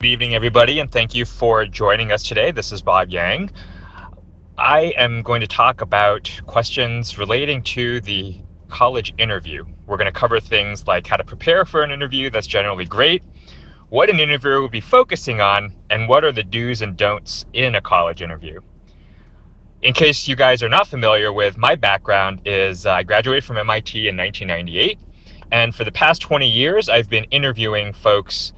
Good evening, everybody, and thank you for joining us today. This is Bob Yang. I am going to talk about questions relating to the college interview. We're going to cover things like how to prepare for an interview that's generally great, what an interviewer will be focusing on, and what are the do's and don'ts in a college interview. In case you guys are not familiar with my background, I graduated from MIT in 1998, and for the past 20 years, I've been interviewing folks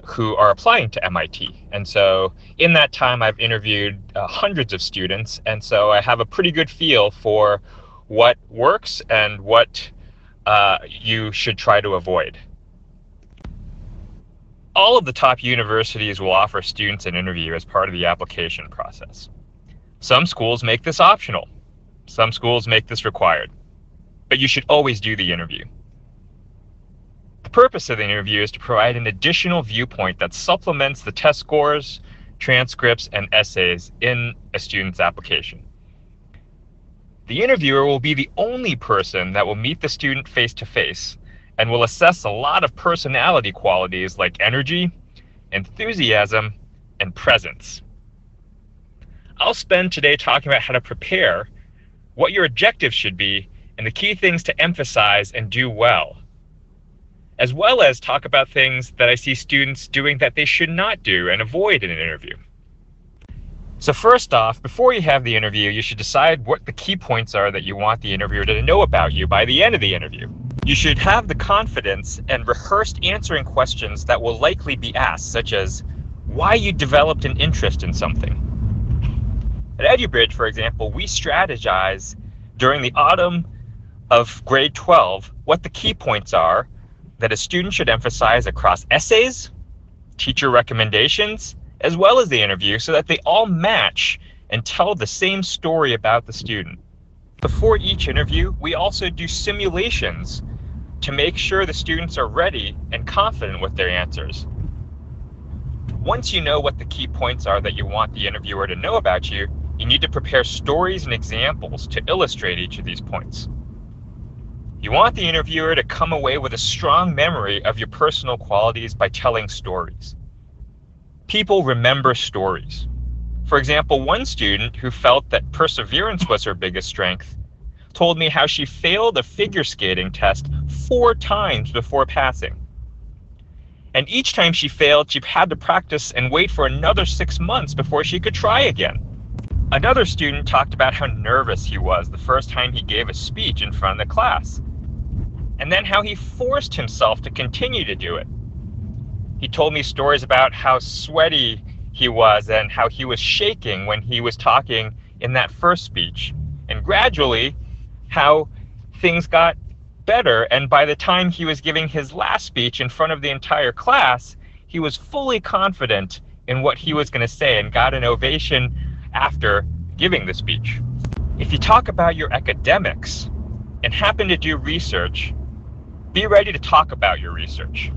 who are applying to MIT. And so in that time, I've interviewed hundreds of students. And so I have a pretty good feel for what works and what you should try to avoid. All of the top universities will offer students an interview as part of the application process. Some schools make this optional. Some schools make this required. But you should always do the interview. The purpose of the interview is to provide an additional viewpoint that supplements the test scores, transcripts, and essays in a student's application. The interviewer will be the only person that will meet the student face-to-face and will assess a lot of personality qualities like energy, enthusiasm, and presence. I'll spend today talking about how to prepare, what your objectives should be, and the key things to emphasize and do well, as well as talk about things that I see students doing that they should not do and avoid in an interview. So first off, before you have the interview, you should decide what the key points are that you want the interviewer to know about you by the end of the interview. You should have the confidence and rehearsed answering questions that will likely be asked, such as why you developed an interest in something. At EduBridge, for example, we strategize during the autumn of grade 12 what the key points are that a student should emphasize across essays, teacher recommendations, as well as the interview so that they all match and tell the same story about the student. Before each interview, we also do simulations to make sure the students are ready and confident with their answers. Once you know what the key points are that you want the interviewer to know about you, you need to prepare stories and examples to illustrate each of these points. You want the interviewer to come away with a strong memory of your personal qualities by telling stories. People remember stories. For example, one student who felt that perseverance was her biggest strength told me how she failed a figure skating test 4 times before passing. And each time she failed, she had to practice and wait for another 6 months before she could try again. Another student talked about how nervous he was the first time he gave a speech in front of the class, and then how he forced himself to continue to do it. He told me stories about how sweaty he was and how he was shaking when he was talking in that first speech, and gradually how things got better, and by the time he was giving his last speech in front of the entire class, he was fully confident in what he was going to say and got an ovation after giving the speech. If you talk about your academics and happen to do research, be ready to talk about your research.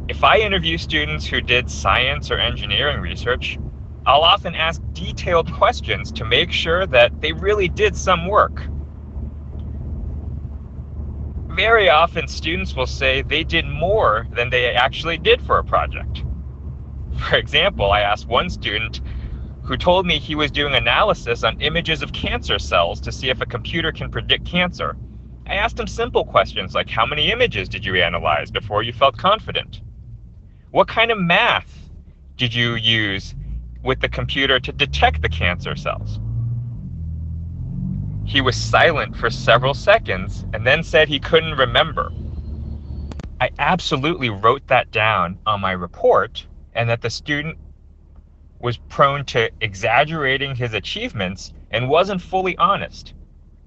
If I interview students who did science or engineering research, I'll often ask detailed questions to make sure that they really did some work. Very often, students will say they did more than they actually did for a project. For example, I asked one student who told me he was doing analysis on images of cancer cells to see if a computer can predict cancer. I asked him simple questions like, how many images did you analyze before you felt confident? What kind of math did you use with the computer to detect the cancer cells? He was silent for several seconds and then said he couldn't remember. I absolutely wrote that down on my report, and that the student was prone to exaggerating his achievements and wasn't fully honest,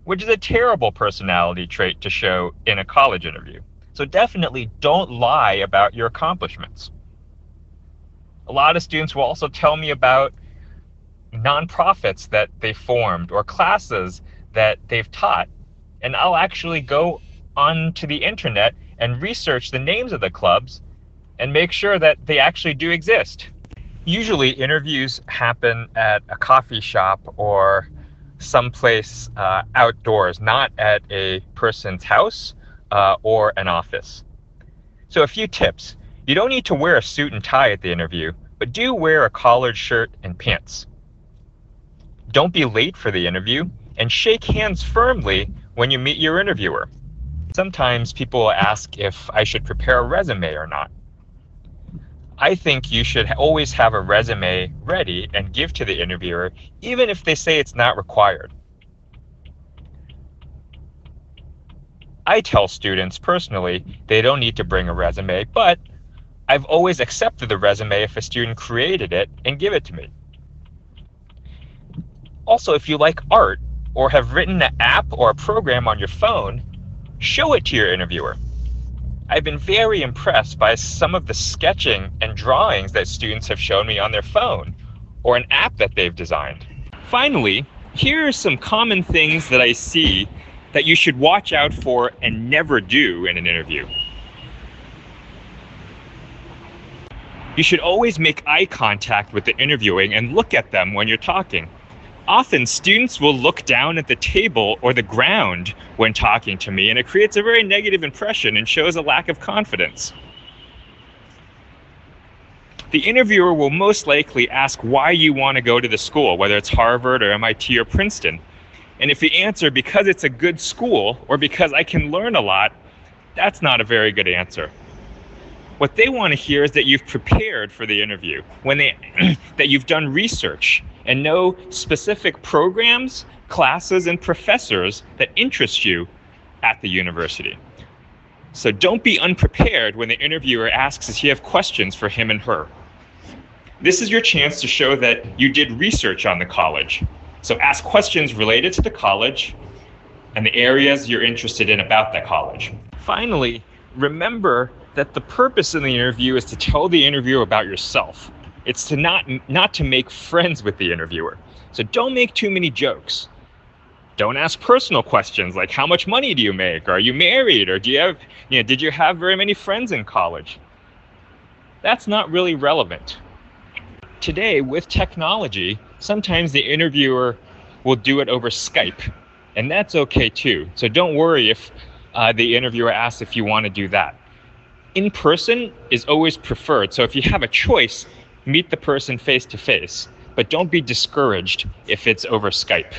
which is a terrible personality trait to show in a college interview. So definitely don't lie about your accomplishments. A lot of students will also tell me about nonprofits that they formed or classes that they've taught, and I'll actually go onto the internet and research the names of the clubs and make sure that they actually do exist. Usually interviews happen at a coffee shop or someplace outdoors, not at a person's house or an office. So a few tips. You don't need to wear a suit and tie at the interview, but do wear a collared shirt and pants. Don't be late for the interview, and shake hands firmly when you meet your interviewer. Sometimes people will ask if I should prepare a resume or not. I think you should always have a resume ready and give to the interviewer, even if they say it's not required. I tell students personally they don't need to bring a resume, but I've always accepted the resume if a student created it and give it to me. Also, if you like art or have written an app or a program on your phone, show it to your interviewer. I've been very impressed by some of the sketching and drawings that students have shown me on their phone or an app that they've designed. Finally, here are some common things that I see that you should watch out for and never do in an interview. You should always make eye contact with the interviewing and look at them when you're talking. Often students will look down at the table or the ground when talking to me, and it creates a very negative impression and shows a lack of confidence. The interviewer will most likely ask why you want to go to the school, whether it's Harvard or MIT or Princeton. And if you answer because it's a good school or because I can learn a lot, that's not a very good answer. What they want to hear is that you've prepared for the interview, that you've done research and know specific programs, classes, and professors that interest you at the university. So don't be unprepared when the interviewer asks if you have questions for him and her. This is your chance to show that you did research on the college. So ask questions related to the college and the areas you're interested in about that college. Finally, remember that the purpose of the interview is to tell the interviewer about yourself. It's to not to make friends with the interviewer. So don't make too many jokes. Don't ask personal questions like how much money do you make? Are you married? Or did you have very many friends in college? That's not really relevant. Today, with technology, sometimes the interviewer will do it over Skype, and that's okay too. So don't worry if the interviewer asks if you want to do that. In person is always preferred. So if you have a choice, meet the person face to face, but don't be discouraged if it's over Skype.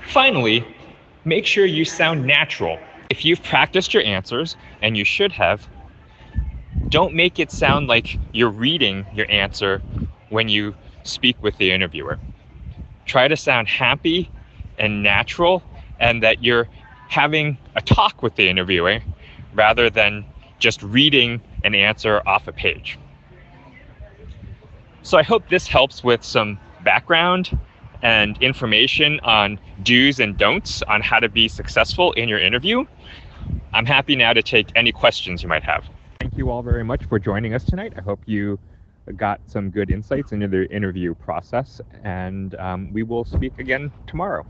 Finally, make sure you sound natural. If you've practiced your answers, and you should have, don't make it sound like you're reading your answer when you speak with the interviewer. Try to sound happy and natural, and that you're having a talk with the interviewer rather than just reading an answer off a page. So I hope this helps with some background and information on do's and don'ts on how to be successful in your interview. I'm happy now to take any questions you might have. Thank you all very much for joining us tonight. I hope you got some good insights into the interview process, and we will speak again tomorrow.